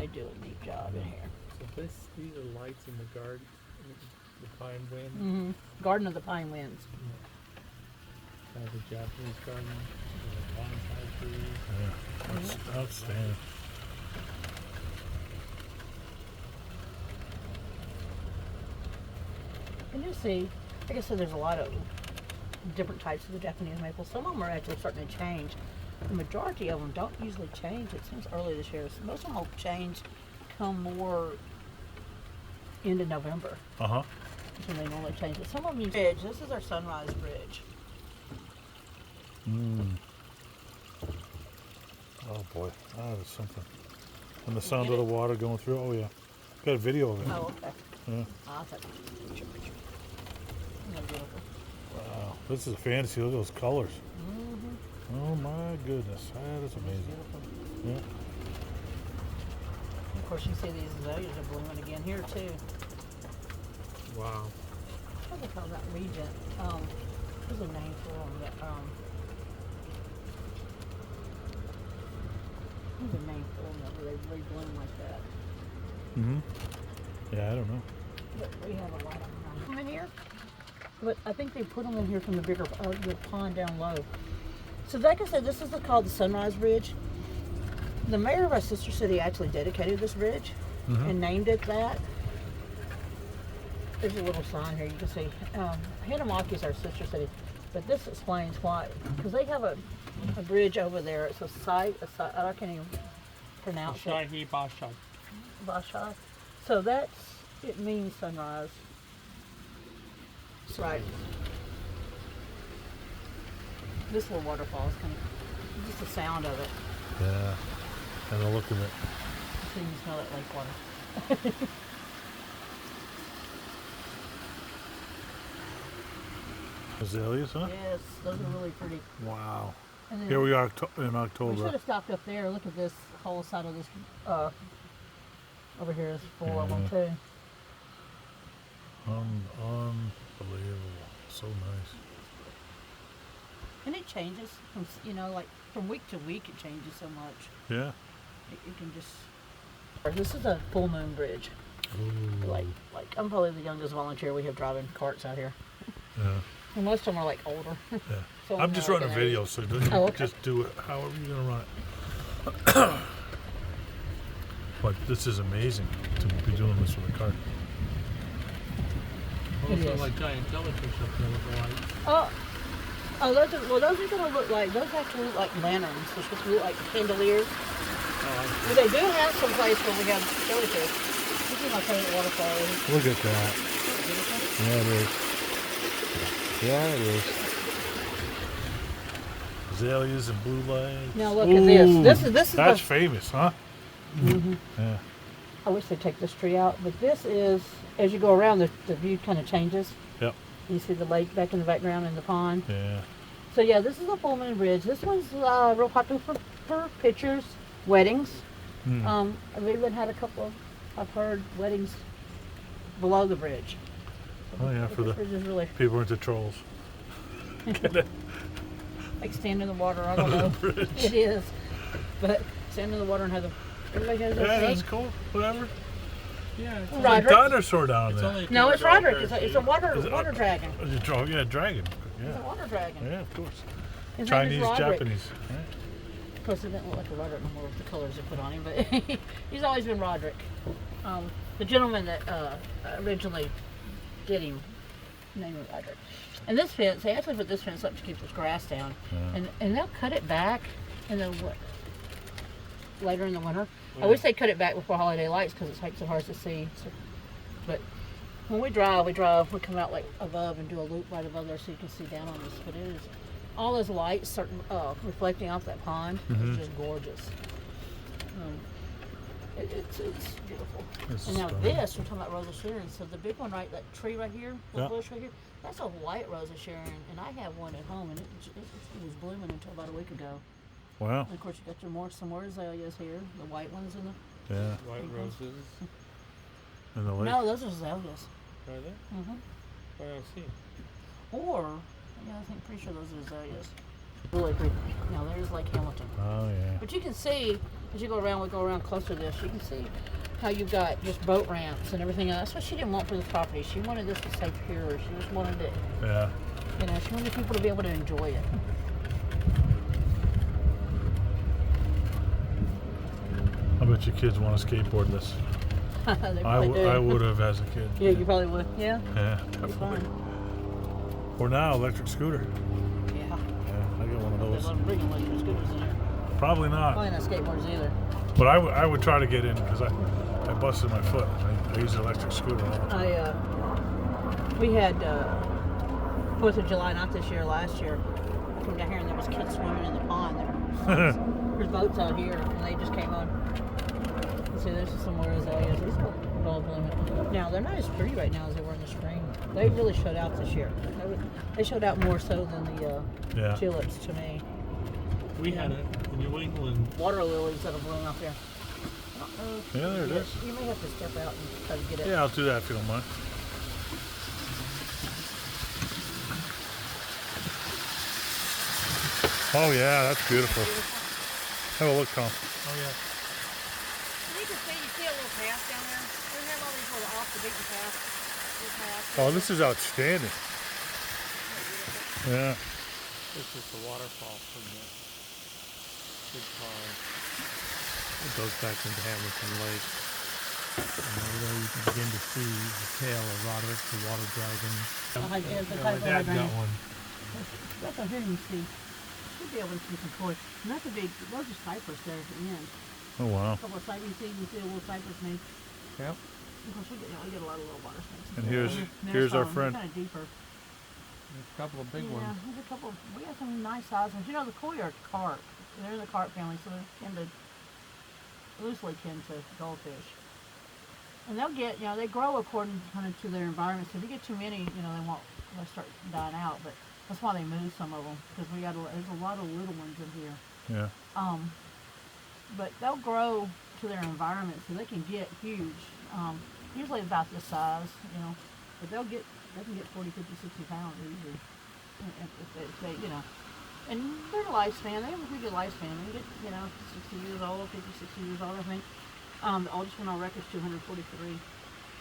They do a neat job in here. So these are lights in the garden, the pine wind. Mm-hmm. Garden of the Pine Winds. Kind of a Japanese garden, bonsai trees. Yeah, that's outstanding. And you see, like I said, there's a lot of different types of the Japanese maple. Some of them are actually starting to change. The majority of them don't usually change. It seems early this year. So most of them will change come more into November. Uh-huh. That's when they normally change it. Some of them bridge. This is our sunrise bridge. Oh boy, that is something. And the sound of the water going through. Oh yeah, got a video of it. Oh, okay. Yeah. I'll take a picture. Isn't that beautiful? Wow, this is a fantasy. Look at those colors. Mm-hmm. Oh my goodness, that is amazing. Beautiful. Yeah. Of course, you see these azaleas are blooming again here too. Wow. What do they call that region? There's a name for them. There's a name for them where they bloom like that. Yeah, I don't know. But we have a lot of them in here. But I think they put them in here from the bigger the pond down low. So like I said, this is called the Sunrise Bridge. The mayor of our sister city actually dedicated this bridge and named it that. There's a little sign here you can see. Hanamaki is our sister city, but this explains why. Because they have a bridge over there. It's a site. I can't even pronounce it. Shahi Basha. Basha. So it means sunrise. That's right. This little waterfall is kind of just the sound of it. Yeah, and the look of it. So you can smell that lake water. Azaleas, huh? Yes, those are really pretty. Wow. And then Here we are in we October. should have stopped up there. Look at this whole side of this. Over here is full of them too. Unbelievable. So nice. And it changes from like from week to week. It changes so much. Yeah. It can just. This is a full moon bridge. Ooh. Like I'm probably the youngest volunteer we have driving carts out here. Yeah. And most of them are like older. Yeah. So I'm just running a video, so okay. just do it however you're gonna run it. But this is amazing to be doing this with a cart. Also like giant jellyfish up there with the lights. Those are going to look like, those actually look like lanterns. They're supposed to look like chandeliers. But they do have some place where we have jellyfish. This is my favorite waterfall. Look at that. Yeah, it is. Yeah, it is. Azaleas and blue lights. Now look at this. This is that's famous, huh? Yeah. I wish they'd take this tree out, but this is, as you go around, the view kind of changes. Yep. You see the lake back in the background and the pond. Yeah. So yeah, this is a full moon bridge. This one's real popular for pictures, weddings. I've even had a couple of, I've heard, weddings below the bridge. Oh yeah, for the bridge is really people into trolls. Get it? like stand in the water. I don't know. It is, but stand in the water and have everybody has their Yeah, thing. that's cool. Whatever. Yeah, it's It's Roderick. like dinosaur down there. only No, it's Roderick. $2 It's a water Is it- dragon. Yeah, dragon. It's a Yeah. water dragon. Yeah, of course. His name is Chinese, Roderick. Japanese. Yeah. Of course, it didn't look like a Roderick no more with the colors they put on him, but he's always been Roderick. The gentleman that originally did him named him Roderick. And this fence, they actually put this fence up to keep this grass down, and they'll cut it back in the later in the winter. I wish they'd cut it back before holiday lights because it takes so hard to see. So, but when we drive, we come out like above and do a loop right above there so you can see down on us. But it is all those lights start reflecting off that pond. It's just gorgeous. It's beautiful. And now this, we're talking about Rosa Sharon. So the big one, right, that tree right here, the bush right here, that's a white Rosa Sharon, and I have one at home, and it was blooming until about a week ago. Wow. And of course, you got some more azaleas here, the white ones and the. Yeah. White roses. And the lake. No, those are azaleas. Are they? I don't see. Or, yeah, pretty sure those are azaleas. Really pretty. Now there's Lake Hamilton. Oh yeah. But you can see as you go around, we go around closer to this, you can see how you've got just boat ramps and everything else. That's what she didn't want for the property. She wanted this to stay pure. She just wanted it, Yeah. you know, she wanted people to be able to enjoy it. I bet your kids want to skateboard this. They probably do. I would have as a kid. Yeah, you probably would. Yeah. Yeah, It's definitely. fun. Or now, electric scooter. Yeah. Yeah, I got one of They those. love bringing electric scooters in there. Probably not. Probably not skateboards either. But I would try to get in because I busted my foot. I use an electric scooter all the time. We had 4th of July, not this year, last year. I came down here and there was kids swimming in the pond. There's boats out here and they just came on. See, there's some more azaleas. These are all blooming. Now, they're not as pretty right now as they were in the spring. They really showed out this year. They showed out more so than the Yeah. tulips to me. We had it in New England. Water lilies that are blooming out there. Yeah, there it is. You may have to step out and try to get it. Yeah, I'll do that if you don't mind. Oh yeah, that's beautiful. Have a look, Tom. Oh yeah. You can see a little path down there. We have all these little off the beaten paths. Oh, this is outstanding. Yeah. This is the waterfall from the big pond. It goes back into Hamilton Lake. And over there you can begin to see the tail of Roderick, the water dragon. My My dad got one. That's up here you see. Should be able to see some toys. And that's a big, those are cypress there at the end. Oh wow. A couple of cypress, you see a little cypress maybe. Yep. Of course, we get a lot of little water snakes. And here's our friend. Kind of deeper. There's a couple of big Yeah, ones. there's a couple. We have some nice sized ones. You know, the koi are carp. They're in the carp family, so they loosely kin to goldfish. And they'll get, you know, they grow according kind of to their environment. So if you get too many, you know, they'll start dying out. But that's why they move some of them, because there's a lot of little ones in here. Yeah. But they'll grow to their environment, so they can get huge. Usually about this size, you know, but they can get 40, 50, 60 pounds easily. If they, you know, and their lifespan, they have a pretty good lifespan. They get, you know, 60 years old, 50, 60 years old, I think. The oldest one on record's 243.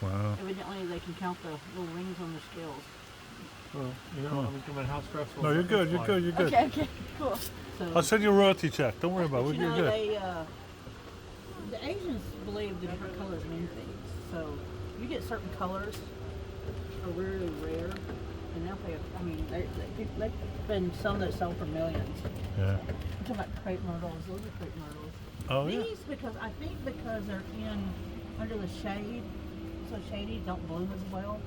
Wow. Evidently, they can count the little rings on their scales. Well, you know, I was going how stressful. No, you're it good. is You're like. good. You're good. Okay, cool. So, I'll send you a royalty check. Don't worry about it. you You're know, good. the Asians believe the different colors mean things. So you get certain colors are really rare, and they'll pay. I mean, they've been some that sell for millions. Yeah. I'm talking about crepe myrtles. Those are crepe myrtles. Oh yeah. These, because they're in under the shade, so shady, don't bloom as well.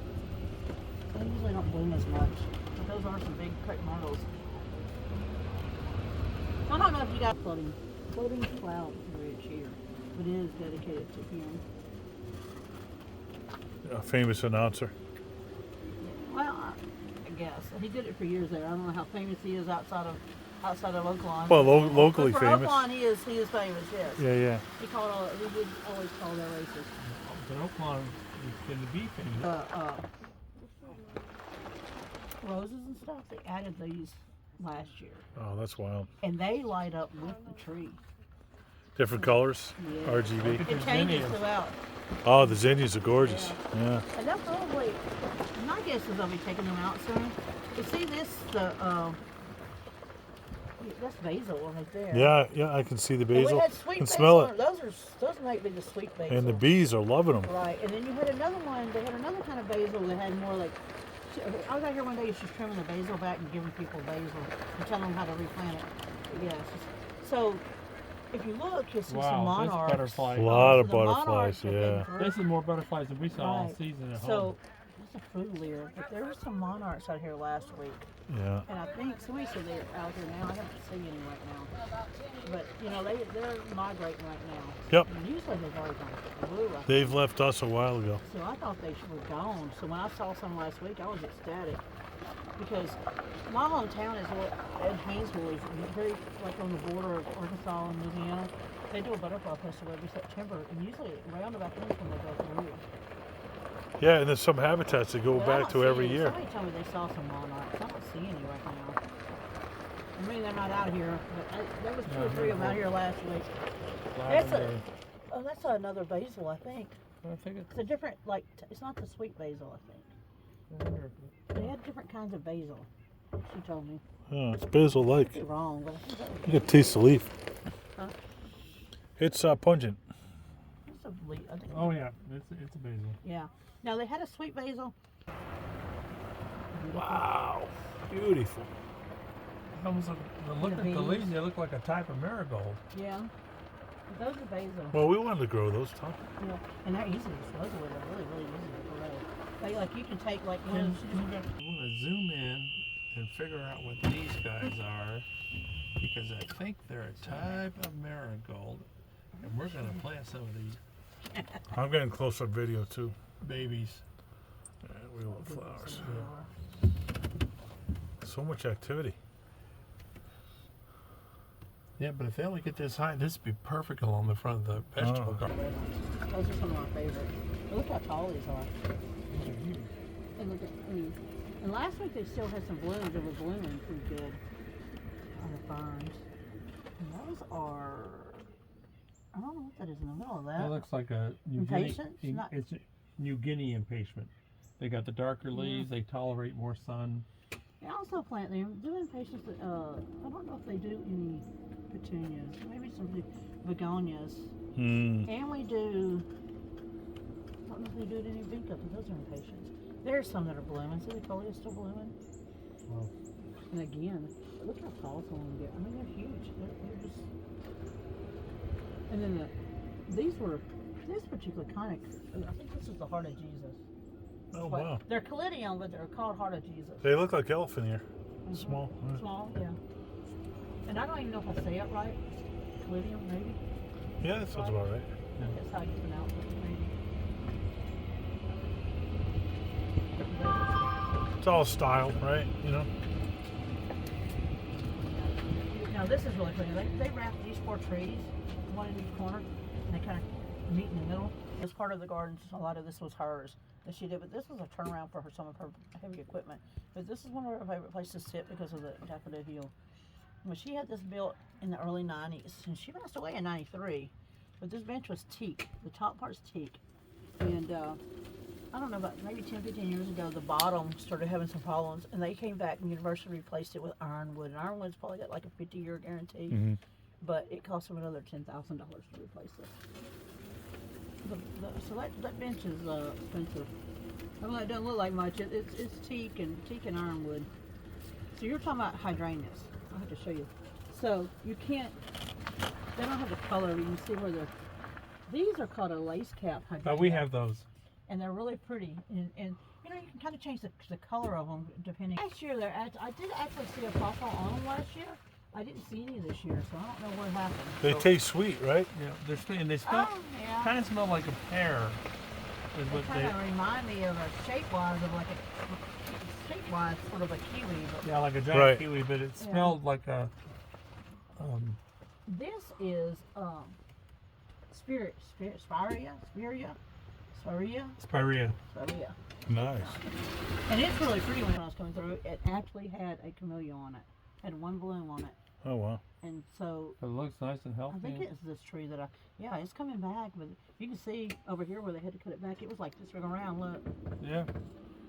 They usually don't bloom as much. But those are some big crepe myrtles. I don't know if you got floating cloud bridge here, but it is dedicated to him. A famous announcer. Well, I guess he did it for years there. I don't know how famous he is outside of Oakland. Well, locally but for famous. Oakland, he is famous. Yes. Yeah, yeah. He did always call their races. But Oakland is going to be famous. Roses and stuff. They added these last year, Oh, that's wild. and they light up with the tree. Different colors. Yeah. RGB. It changes zinnias. throughout. Oh, the zinnias are gorgeous. Yeah. And they'll probably, my guess is they'll be taking them out soon. You see this, that's basil right there. Yeah, yeah. I can see the And we basil. had sweet Can basil. smell it. Those might be the sweet basil. And the bees are loving them. Right, and then you had another one. They had another kind of basil that had more like. I was out here one day. She's trimming the basil back and giving people basil and telling them how to replant it. Yes. So if you look, you'll see some Wow, monarchs. this butterfly. A lot of So the monarchs butterflies. have been Yeah. through. This is more butterflies than we saw all Right. season at So home. it's a food leer, but there were some monarchs out here last week, Yeah. and I think somebody said they're out here now. I haven't seen any right now, but you know they're migrating right now. Yep. And usually they've already gone blue. I They've left us a while ago. So I thought they were gone. So when I saw some last week, I was ecstatic because my hometown is in Haynesville, is very like on the border of Arkansas and Louisiana. They do a butterfly festival every September, and usually around about then is when they go through. Yeah, and there's some habitats that go But I back don't to see every any. year. Somebody told me they saw some monarchs. I don't see any right now. I mean, they're not out here, but there was two or three of them out here last week. lavender. That's another basil, I think. I think it's. It's a different, like, it's not the sweet basil, I think. They had different kinds of basil, she told me. Yeah, it's basil-like. I could be wrong, but I think that was You can taste the leaf. Huh? It's pungent. it's a leaf, I think. Oh yeah, it's a basil. Yeah. Now, they had a sweet basil. Wow, beautiful. Almost look at the beans. leaves. They look like a type of marigold. Yeah. But those are basil. Well, we wanted to grow those, Tom. Yeah. And they're easy to dispose with. They're really, really easy to grow. Like, you can take, like, one And of I want to zoom in and figure out what these guys are, because I think they're a type of marigold, and we're going to plant some of these I'm getting close-up video too. babies. We love flowers. So much activity. Yeah, but if they only get this high, this would be perfect along the front of the vegetable Oh. garden. Those are some of my favorites. But look how tall these are. And look at, and last week they still had some blooms that were blooming pretty good on the ferns. And those are, I don't know what that is in the middle of that. That looks like a New Guinea. Impatiens? Not- It's a New Guinea impatient. They got the darker leaves. They tolerate more sun. They also plant them. Do impatiens. I don't know if they do any petunias. Maybe some begonias. And we do. I don't know if they do it any vinca, but those are impatiens. There's some that are blooming. See, the coleus still blooming. Wow. And again, look how tall some of them get. I mean, they're huge. They're just. And then these were this particular kind of. I think this is the heart of Jesus. Oh, But wow. they're callidium, but they're called heart of Jesus. They look like elephant ear. Mhm. Small. Right. Small, yeah. And I don't even know if I say it right. Callidium, maybe. Yeah, that sounds about right. That's how you pronounce it, maybe. It's all style, right? You know? Now this is really pretty. They wrapped these 4 trees, one in each corner, and they kind of meet in the middle. This part of the garden, a lot of this was hers that she did, but this was a turnaround for some of her heavy equipment. But this is one of her favorite places to sit because of the Daffodil Hill. Well, she had this built in the early 90s, and she passed away in 93. But this bench was teak. The top part's teak. And I don't know, about maybe 10, 15 years ago, the bottom started having some problems, and they came back and University replaced it with ironwood. And ironwood's probably got like a 50-year guarantee, but it cost them another $10,000 to replace it. So that bench is expensive. I mean, it doesn't look like much. It's teak and ironwood. So you're talking about hydrangeas. I'll have to show you. So you can't. They don't have the color. You can see where they're. These are called a lace cap hydrangea. But we have those. And they're really pretty. And you know, you can kind of change the color of them depending. Last year, I did actually see a pawpaw on them last year. I didn't see any this year, so I don't know what happened. They taste sweet, right? Yeah, they're sweet, and they smell Yeah. kind of smell like a pear. Is They what kind of remind me of a shape-wise of like a shape-wise sort of a kiwi. But Yeah, like a giant Right. kiwi, but it smelled like a. this is spirea. Nice. And it's really pretty when I was coming through. It actually had a camellia on it. Had one bloom on it. Oh, wow. And so It looks nice and healthy. I think it's this tree that it's coming back, but you can see over here where they had to cut it back. It was like this around, look. Yeah.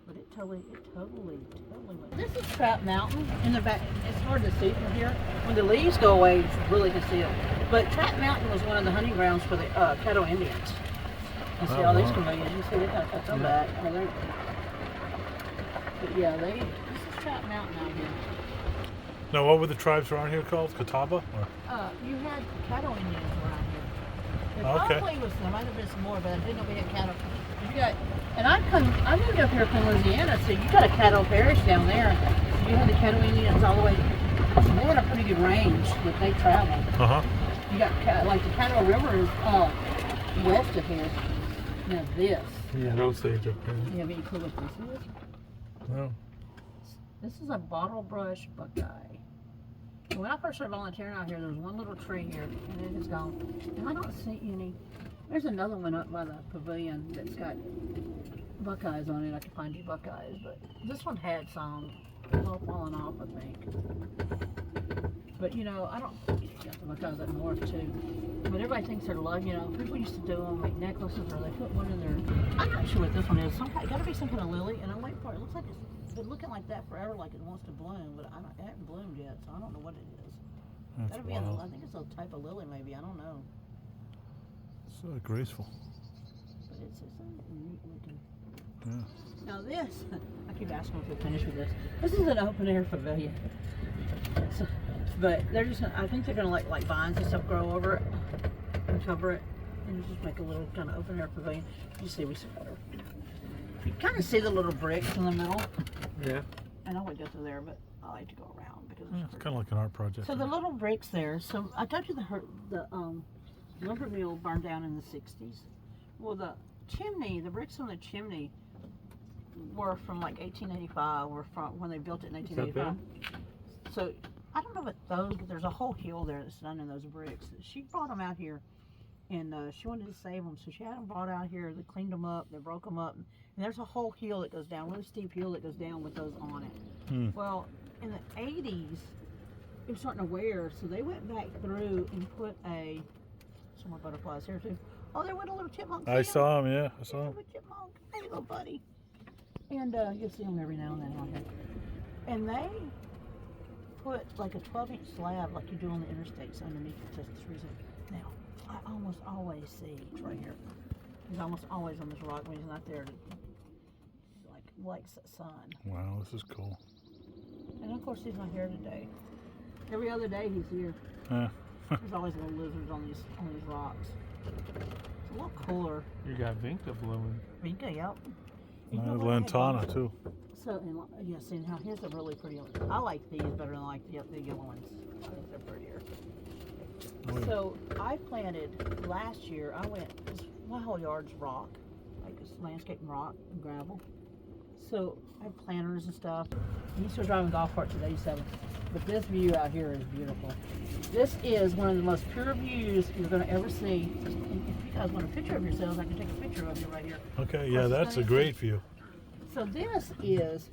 But it totally went. This is Trap Mountain in the back. It's hard to see from here. When the leaves go away, you really can see it. But Trap Mountain was one of the hunting grounds for the Caddo Indians. You see all these camellias. You see they kind of cut them back. But yeah, this is Trap Mountain out here. Now, what were the tribes around here called? Catawba? Or? You had Caddo Indians around here. There Okay. probably was, there might have been some more, but I didn't know we had cattle. You got, and I moved up here from Louisiana, so you got a cattle parish down there. You had the Caddo Indians all the way. So they had a pretty good range that they traveled. You got like the Caddo River is west of here. Now this. Yeah, no sage up there. You have any clue what this is? No. This is a bottle brush buckeye. When I first started volunteering out here, there was one little tree here, and it is gone. And I don't see any. There's another one up by the pavilion that's got buckeyes on it. I can find you buckeyes, but this one had some. It's all falling off, I think. But you know, I don't. You got to look those up north too. But everybody thinks they're lug. You know, people used to do them like necklaces, or they put one in their. I'm not sure what this one is. It got to be some kind of lily, and I'm waiting for it. It looks like it's been looking like that forever, like it wants to bloom, but it hasn't bloomed yet, so I don't know what it is. That's Gotta be wild. I think it's a type of lily, maybe. I don't know. So graceful. But it's a neat looking. Yeah. Now this, I keep asking if we'll finish with this. This is an open air pavilion. But they're just, I think they're gonna let like vines and stuff grow over it and cover it, and just make a little kind of open air pavilion. You see, we support her. You kind of see the little bricks in the middle. Yeah. And I would go through there, but I like to go around because Yeah, it's kind of like an art project. so the little bricks there. So I told you the lumber mill burned down in the 60s. Well, the chimney, the bricks on the chimney were from like 1885, or from when they built it in 1885. So I don't know about those, but there's a whole hill there that's done in those bricks. She brought them out here, and she wanted to save them, so she had them brought out here. They cleaned them up, they broke them up, and there's a whole hill that goes down, really steep hill that goes down with those on it. Well, in the 80s, it was starting to wear, so they went back through and put some more butterflies here too. Oh, there went a little chipmunk. I saw him, yeah, I saw him. A chipmunk. Hey, little buddy. And you'll see them every now and then out here. And they put like a 12-inch slab like you do on the interstates underneath the freezer. Now, I almost always see, it's right here. He's almost always on this rock when he's not there. Like likes the sun. Wow, this is cool. And of course he's not here today. Every other day he's here. Yeah. There's always little lizards on these rocks. It's a lot cooler. You got Vinca blooming. Vinca, yep. You know what? Lantana too. So, and yes, and now here's a really pretty one. I like these better than I like the yellow ones. I think they're prettier. Oh, yeah. So I planted last year. My whole yard's rock, like it's landscaping rock and gravel. So I have planters and stuff. And he started driving golf carts at 87. But this view out here is beautiful. This is one of the most pure views you're going to ever see. And if you guys want a picture of yourselves, I can take a picture of you right here. Okay, yeah, that's a great view. So this is